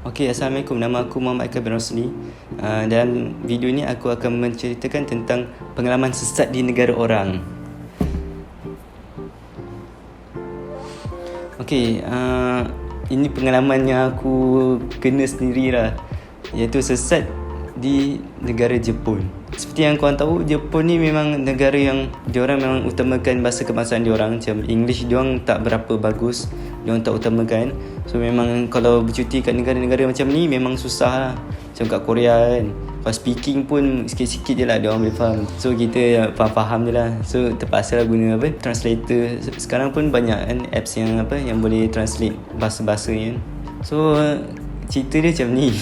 Assalamualaikum. Nama aku Muhammad Eka bin Rosli. Dalam video ni aku akan menceritakan tentang pengalaman sesat di negara orang. Ini pengalaman yang aku kena sendirilah, iaitu sesat di negara Jepun. Seperti yang korang tahu, Jepun ni memang negara yang diorang memang utamakan bahasa kebangsaan diorang. Macam English diorang tak berapa bagus, diorang tak utamakan. So memang kalau bercuti kat negara-negara macam ni memang susah lah. Macam kat Korea kan, kalau speaking pun sikit-sikit je lah diorang boleh faham. So kita faham-faham je lah. So terpaksa lah guna translator. Sekarang pun banyak kan apps yang boleh translate bahasa-bahasa ni kan. So cerita dia macam ni.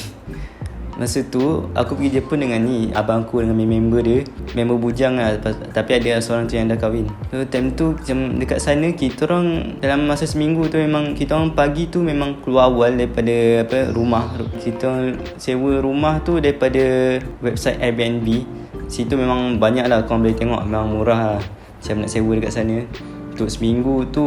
Masa tu aku pergi Jepun dengan ni abang aku dengan member dia, member bujang lah, tapi ada seorang tu yang dah kahwin. So time tu macam dekat sana kita orang dalam masa seminggu tu memang kita orang pagi tu memang keluar awal daripada rumah. Kita orang sewa rumah tu daripada website Airbnb. Situ memang banyak lah korang boleh tengok, memang murah lah macam nak sewa dekat sana. Untuk seminggu tu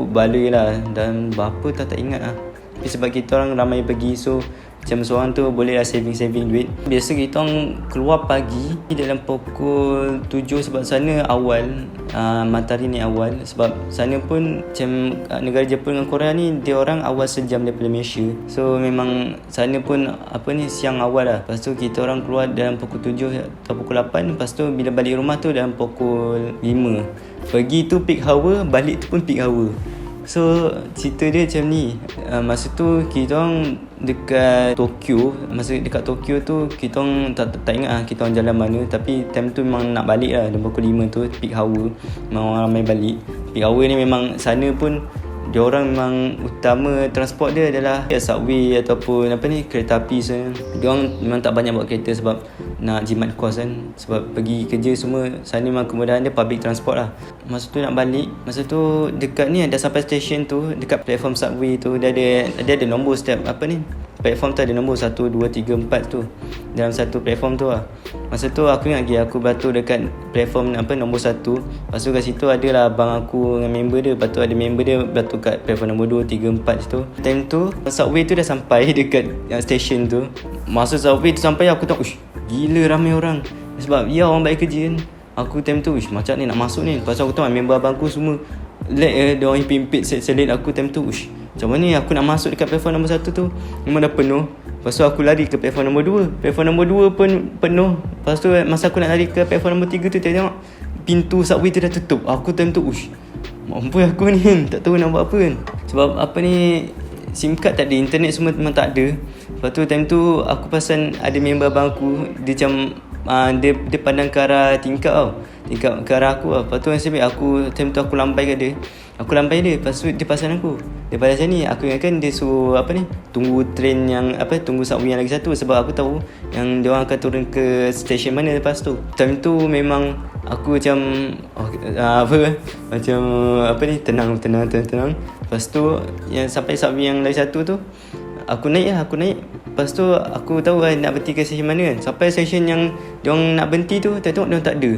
baloi lah, dan berapa tak ingat lah. Tapi sebab kita orang ramai pergi, so macam seorang tu boleh lah saving duit. Biasa kita orang keluar pagi dalam pukul 7 sebab sana awal, matahari ni awal. Sebab sana pun macam negara Jepun dengan Korea ni, dia orang awal sejam daripada Malaysia. So memang sana pun siang awal lah. Lepas tu kita orang keluar dalam pukul 7 atau pukul 8. Lepas tu bila balik rumah tu dalam pukul 5. Pergi tu peak hour, balik tu pun peak hour. So cerita dia macam ni. Masa tu kita orang dekat Tokyo. Masa dekat Tokyo tu kita orang tak ingat lah kita orang jalan mana. Tapi time tu memang nak balik lah, dalam pukul 5 tu peak hour, memang orang ramai balik. Peak hour ni memang sana pun dia orang memang utama transport dia adalah subway ataupun kereta api. So dia orang memang tak banyak bawa kereta sebab nak jimat kos kan. Sebab pergi kerja semua sana memang kemudahan dia public transport lah. Masa tu nak balik, masa tu dekat ni dah sampai stesen tu, dekat platform subway tu dia ada nombor setiap platform tu ada nombor 1, 2, 3, 4 tu dalam satu platform tu lah. Masa tu aku ingat lagi aku batu dekat platform nombor 1. Lepas tu kat situ adalah abang aku dengan member dia. Lepas tu ada member dia batu kat platform nombor 2, 3, 4 situ. Time tu subway tu dah sampai dekat stesen tu. Masa subway tu sampai aku tahu gila ramai orang. Sebab orang balik kerja kan. Aku time tu macam ni nak masuk ni. Lepas tu aku tahu member abang aku semua dia orang impit selit aku time tu. Macam mana ni aku nak masuk dekat platform nombor 1 tu, memang dah penuh. Lepas tu aku lari ke platform nombor 2. Platform nombor 2 pun penuh. Lepas tu masa aku nak lari ke platform nombor 3 tu, tengok pintu subway tu dah tutup. Aku time tu mampu aku ni kan, tak tahu nak buat apa kan. Sebab SIM card tak ada, internet semua memang tak ada. Lepas tu time tu aku perasan ada member abang aku, dia macam dia pandang ke arah tingkap tau, tingkap ke arah aku lah. Lepas tu nasib baik aku time tu aku lambai kat dia. Aku lambai dia, lepas tu dia perasan aku. Dia pada sini, aku ingatkan dia suruh tunggu train yang tunggu subway yang lagi satu. Sebab aku tahu yang dia orang akan turun ke stesen mana lepas tu. Time tu memang aku macam tenang. Lepas tu yang sampai subway yang lagi satu tu, aku naik. Lepas tu aku tahu nak berhenti ke stesen mana kan. Sampai stesen yang diorang nak berhenti tu, tengok diorang tak ada.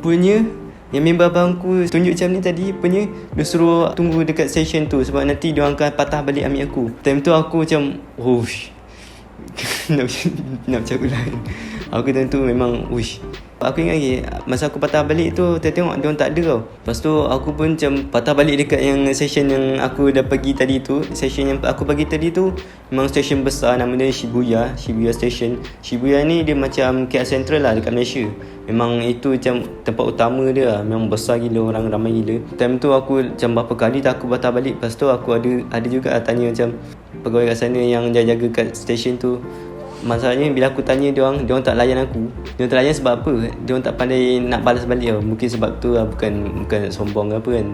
Punya yang member abang aku tunjuk macam ni tadi, punya dia suruh tunggu dekat stesen tu sebab nanti diorang akan patah balik ambil aku. Time tu aku macam nak bercakap lain. Aku time tu memang aku ingat lagi masa aku patah balik tu, tengok diorang tak ada tau. Lepas tu aku pun macam patah balik dekat yang stesen yang aku dah pergi tadi tu. Stesen yang aku pergi tadi tu memang stesen besar, nama dia Shibuya Station. Shibuya ni dia macam KL Central lah dekat Malaysia. Memang itu macam tempat utama dia lah. Memang besar gila, orang ramai gila. Time tu aku macam berapa kali tak aku patah balik. Lepas tu aku ada juga tanya macam pegawai kat sana yang jaga kat stesen tu. Masalahnya bila aku tanya diorang tak layan aku. Diorang tak layan sebab apa? Diorang tak pandai nak balas balik tau. Mungkin sebab tu lah, bukan sombong ke apa kan.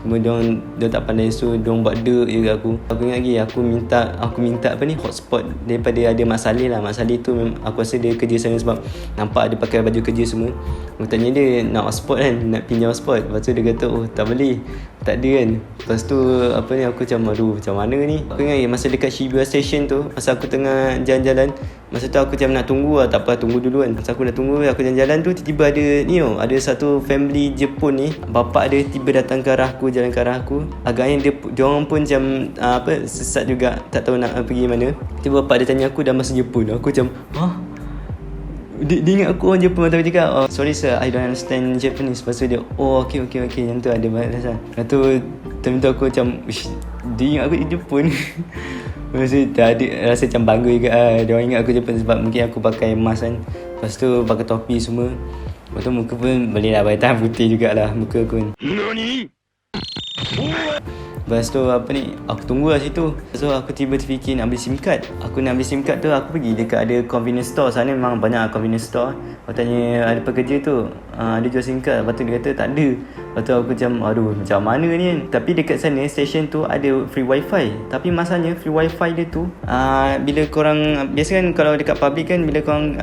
Cuma diorang tak pandai, so diorang buat dek je kat aku. Aku ingat lagi aku minta hotspot daripada ada Mak Saleh lah. Mak Saleh tu aku rasa dia kerja sana sebab nampak dia pakai baju kerja semua. Aku tanya dia nak hotspot kan, nak pinjam hotspot. Lepas tu dia kata tak boleh. tak ada kan. Lepas tu apa ni, aku macam aduh macam mana ni. Aku ingat masa dekat Shibuya Station tu, masa aku tengah jalan-jalan, masa tu aku macam nak tunggu lah, tak apa tunggu dulu kan. Masa aku nak tunggu, aku jalan-jalan tu tiba-tiba ada ni tau, ada satu family Jepun ni, bapak dia tiba datang ke arah aku, jalan ke arah aku. Agaknya dia orang pun macam sesat juga, tak tahu nak pergi mana. Tiba bapak dia tanya aku dah masuk Jepun. Aku macam dia ingat aku orang Jepun. Tapi cakap, oh sorry sir, I don't understand Japanese. Lepas tu dia, oh okay. Yang tu ada balas lah. Lepas tu time tu aku macam, dia ingat aku Jepun. Lepas tu ada rasa macam bangga juga lah. Dia orang ingat aku Jepun sebab mungkin aku pakai mask kan. Lepas tu pakai topi semua. Lepas tu muka pun boleh lah tahan putih jugalah muka aku kan. Nani? Lepas tu aku tunggu lah situ. So aku tiba terfikir nak beli SIM card. Aku nak beli SIM card tu, aku pergi dekat ada convenience store. Sana memang banyak convenience store. Aku tanya ada pekerja tu, ada jual SIM card. Lepas tu dia kata tak ada. Lepas tu aku macam aduh macam mana ni kan. Tapi dekat sana station tu ada free wifi. Tapi masalahnya free wifi dia tu bila korang, biasa kan kalau dekat public kan, bila korang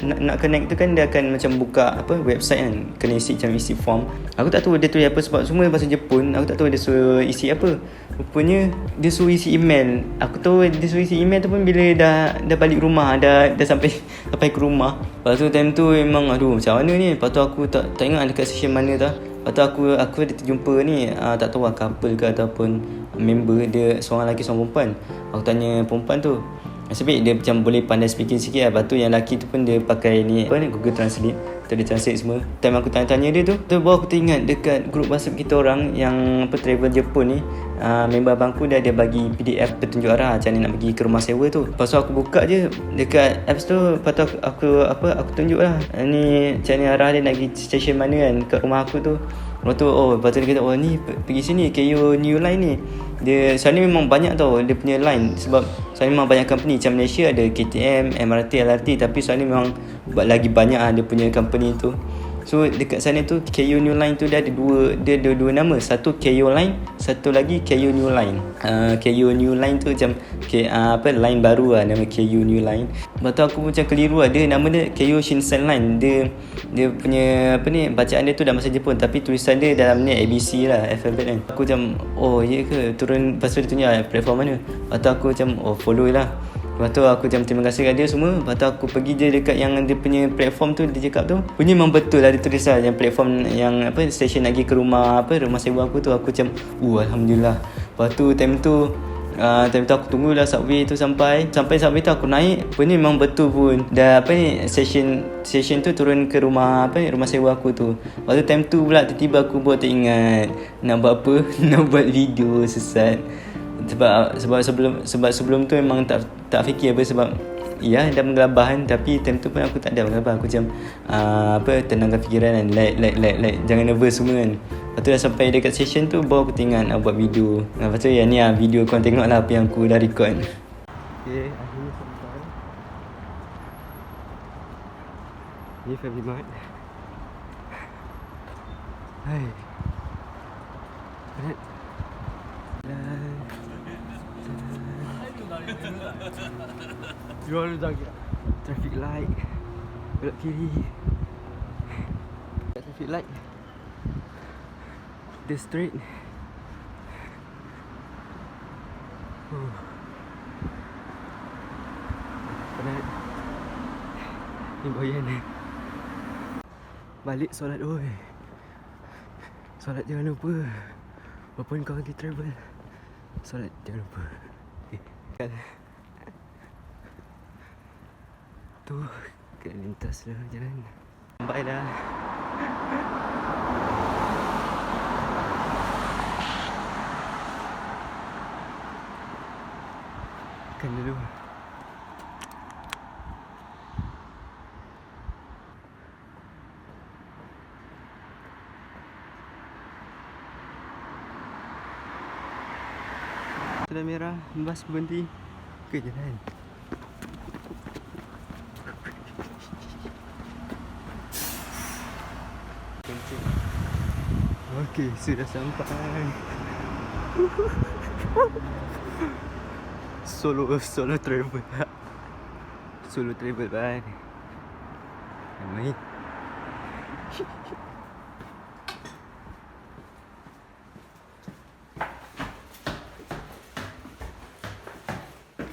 nak connect tu kan, dia akan macam buka website kan, kena isi macam isi form. Aku tak tahu dia tulis apa sebab semua bahasa Jepun. Aku tak tahu dia suruh isi apa. Rupanya dia suruh isi email. Aku tahu dia suruh isi email tu pun bila dah balik rumah, dah sampai ke rumah. Lepas tu time tu memang aduh macam mana ni. Lepas tu aku tak ingat dekat session mana dah. Lepas tu aku ada terjumpa ni, tak tahu lah couple ke ataupun member dia, seorang lelaki seorang perempuan. Aku tanya perempuan tu, nasib baik dia macam boleh pandai speaking sikit lah. Lepas tu yang lelaki tu pun dia pakai ni Google Translate. Tu dia translate semua. Time aku tanya-tanya dia tu baru aku teringat dekat grup WhatsApp kita orang yang travel Jepun ni, member abangku dah ada bagi PDF petunjuk arah macam mana nak pergi ke rumah sewa tu. Lepas tu aku buka je dekat apps tu. Lepas tu aku tunjuk lah ni macam ni arah dia nak pergi stesen mana kan kat rumah aku tu. Lepas tu lepas tu dia kata ni pergi sini KU New Line ni. Dia sana memang banyak tau dia punya line. Sebab sana memang banyak company. Macam Malaysia ada KTM, MRT, LRT. Tapi sana memang lagi banyak dia punya company tu. So dekat sana tu KU New Line tu dia ada dua nama. Satu KU Line, satu lagi KU New Line. KU New Line tu macam line baru lah, nama KU New Line. Lepas tu aku macam keliru lah, dia nama dia KU Shinsen Line. Dia punya bacaan dia tu dah bahasa Jepun tapi tulisan dia dalam ni ABC lah, alphabet kan. Aku macam ya ke, turun. Lepas tu dia tunjuk platform mana. Lepas tu aku macam follow lah. Lepas tu aku macam terima kasih kat dia semua. Lepas tu aku pergi je dekat yang dia punya platform tu. Dia cakap tu punya memang betul lah, dia tulis lah yang platform yang station lagi ke rumah sewa aku tu. Aku macam alhamdulillah. Lepas tu time tu aku tunggulah subway tu sampai subway tu aku naik. Memang betul pun dah station tu turun ke rumah sewa aku tu. Lepas tu time tu pula tiba-tiba aku buat teringat nak buat apa nak buat video sesat. Sebab sebelum tu memang tak fikir apa. Sebab dah menggelabah kan. Tapi time tu pun aku tak ada menggelabah. Aku macam tenangkan fikiran kan, like jangan nervous semua kan. Lepas tu dah sampai dekat session tu baru aku teringat nak buat video. Lepas tu ni video korang tengok lah apa yang aku dah record. Okay, akhirnya sampai ni Family Mart. Hai penat. Jual jaga traffic light, belok kiri. Traffic light, the straight. Penat. Ni boyan ni. Balik solat solat jangan lupa. Walaupun kau lagi travel, solat jangan lupa. Tu kena lintas lah jalan. Sampai dah. Makan dulu. Sudah merah, bas berhenti ke jalan. Okey, sudah sampai. Solo travel. Solo travel kan. Main.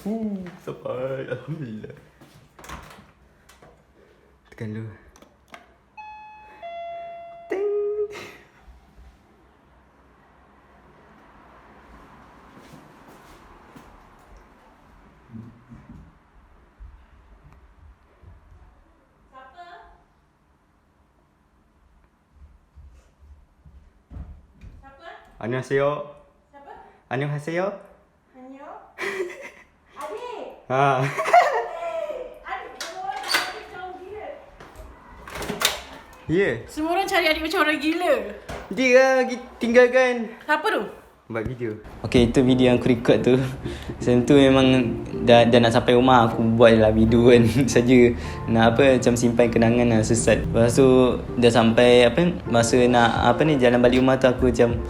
Sampai. Alhamdulillah. Tekan dulu. Ting. 안녕하세요. Siapa? 안녕하세요. Anyo? Adik! 아. Adik, semua orang cari adik macam orang gila. Ya. Semua orang cari adik macam orang gila. Dia lah tinggalkan. Siapa tu? Buat video. Okay, itu video yang aku record tu. Sebelum tu memang dah nak sampai rumah, aku buat lah video kan. Saja nak macam simpan kenangan lah, sesat. Lepas tu dah sampai masa nak jalan balik rumah tu, aku macam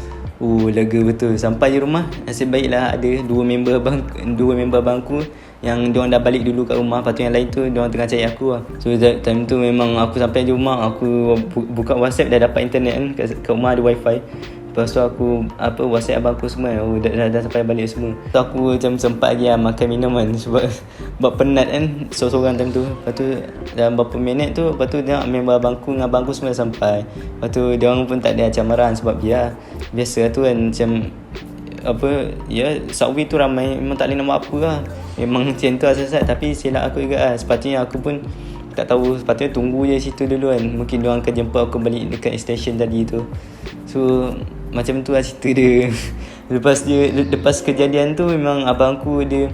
lega betul. Sampai je rumah, nasib baiklah ada dua member abangku yang diorang dah balik dulu kat rumah. Lepas tu yang lain tu diorang tengah cari aku lah. So time tu memang aku sampai je rumah, aku buka WhatsApp, dah dapat internet kan. Kat rumah ada wifi. Lepas tu aku WhatsApp abang aku semua, dah sampai balik semua. Tu aku macam sempat lagi makan minum kan, sebab penat kan seorang-seorang time tu. Lepas tu dalam berapa minit tu, lepas tu tengok member abangku dengan abangku semua dah sampai. Lepas tu diorang pun tak ada macam marah, sebab biasa tu kan macam Subway tu ramai, memang tak boleh nak buat apa lah. Memang macam tu asal-asal, tapi silap aku juga lah. Sepatutnya aku pun tak tahu, sepatutnya tunggu je situ dulu kan. Mungkin diorang akan jemput aku balik dekat station tadi tu. So macam tu lah cerita dia. Lepas kejadian tu memang abang aku dia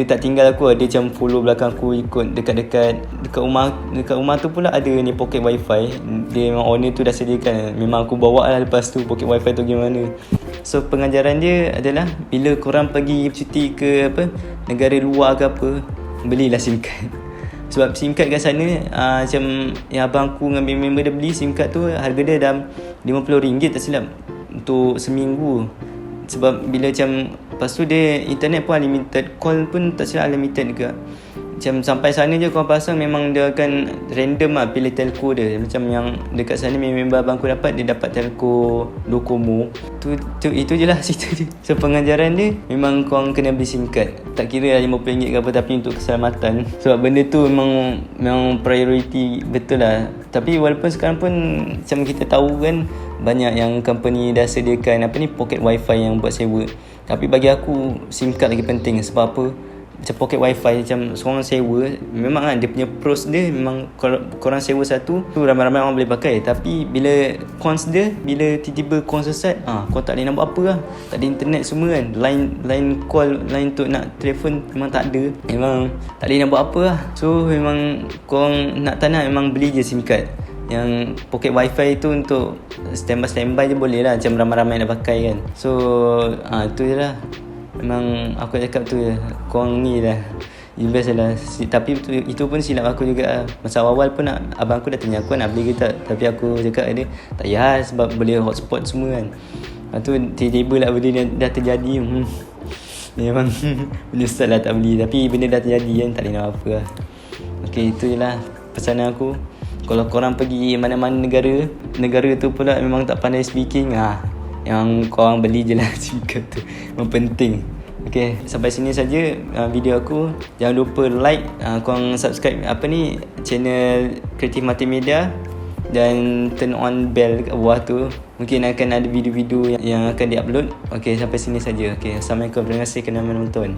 tak tinggal aku. Dia macam follow belakang aku, ikut dekat rumah tu pula ada ni pocket wifi. Dia memang owner tu dah sediakan. Memang aku bawa lah lepas tu pocket wifi tu gimana. So pengajaran dia adalah bila korang pergi cuti ke negara luar ke apa, belilah SIM card. Sebab SIM card kat sana macam yang abang aku dengan member dia beli SIM card tu, harga dia dah RM50 tak silap untuk seminggu. Sebab bila macam lepas tu dia internet pun unlimited, call pun tak silap unlimited juga. Macam sampai sana je korang pasang, memang dia akan random lah pilih telco dia. Macam yang dekat sana member abang aku dapat, dia dapat telco Docomo. Itu je lah cerita dia. So pengajaran dia memang korang kena beli SIM card. Tak kira lah RM50 ke apa, tapi untuk keselamatan. Sebab benda tu memang priority betul lah. Tapi walaupun sekarang pun macam kita tahu kan, banyak yang company dah sediakan pocket wifi yang buat sewa. Tapi bagi aku SIM card lagi penting. Sebab apa? Macam pocket wifi, macam seorang sewa, memang kan dia punya pros dia, memang korang sewa satu tu ramai-ramai orang boleh pakai. Tapi bila cons dia, bila tiba-tiba cons sesat, kau tak boleh nak buat apa lah. Tak ada internet semua kan, line call, line untuk nak telefon memang tak ada. Memang tak boleh nak buat apa lah. So memang korang nak tak nak, memang beli je SIM card. Yang pocket wifi tu untuk standby je boleh lah, macam ramai-ramai nak pakai kan. So tu je lah. Memang aku cakap tu je, korang ni lah invest lah. Tapi itu pun silap aku juga. Masa awal pun abang aku dah tanya aku nak beli ke tak, tapi aku cakap dia tak payah sebab boleh hotspot semua kan. Lepas tu tiba-tiba lah benda ni dah terjadi. Memang menyesal lah tak beli, tapi benda dah terjadi kan, tak boleh nak apa lah. Okay, itu je lah pesanan aku. Kalau korang pergi mana-mana negara tu pula memang tak pandai speaking, yang korang beli je lah SIM card tu, yang penting. Okay, sampai sini saja video aku. Jangan lupa like, korang subscribe channel Kreatif Multimedia, dan turn on bell kat bawah tu. Mungkin akan ada video-video yang akan diupload. Okay, sampai sini saja. Okay, Assalamualaikum. Terima kasih kerana menonton.